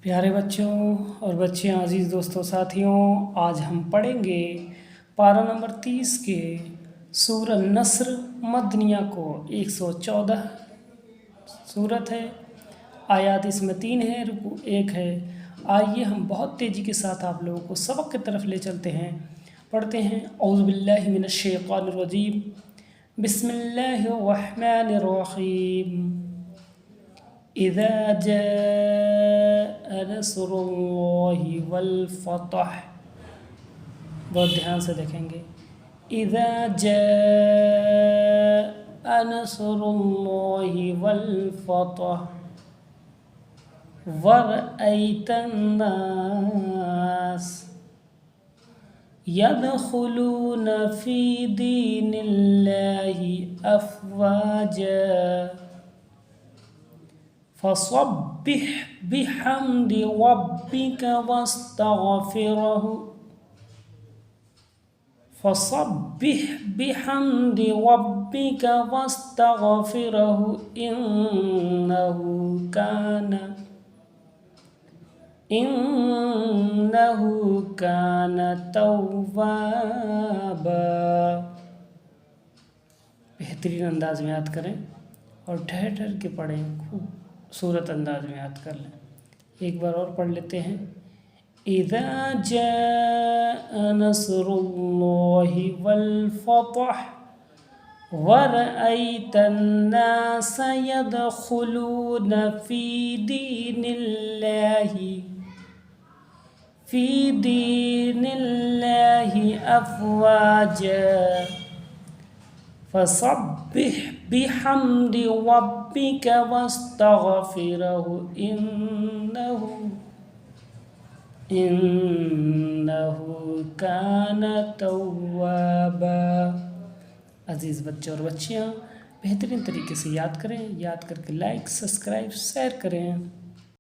प्यारे बच्चों और बच्चियाँ, अजीज़ दोस्तों, साथियों, आज हम पढ़ेंगे पारा नंबर 30 के सूरह नस्र मदनिया को। 114 सूरत है, आयात इसमें 3 है, रुकू 1 है। आइए हम बहुत तेज़ी के साथ आप लोगों को सबक की तरफ ले चलते हैं। पढ़ते हैं। औज़ु बिल्लाहि मिनश शैतानिर रजीम, बिस्मिल्लाहिर रहमानिर रहीम। इज़ा जाअ नस्रुल्लाहि वल फतह, बहुत ध्यान से देखेंगे। इज़ा जाअ नस्रुल्लाहि वल फतह वरअयतन नास यदखुलून फी दीनिल्लाहि अफ़वाजा फसब्बिह बिहम्दि रब्बिका वस्तगफिरहु फसब्बिह बिहम्दि रब्बिका वस्तगफिरहु इन्नहु कान तव्वाबा। बेहतरीन अंदाज में याद करें और ठहर ठहर के पढ़ें, खूबसूरत अंदाज में याद कर लें। एक बार और पढ़ लेते हैं। इज़ा जाअ नस्रुल्लाहि वल फतह वरअयतन नास यदखुलून फी दीनिल्लाहि अफ़वाजा फसब्बिह बिहम्दि रब्बिका वस्तगफिरहु इन्नहु कान तव्वाबा। अजीज़ बच्चे और बच्चियाँ, बेहतरीन तरीके से याद करें, याद करके लाइक, सब्सक्राइब, शेयर करें।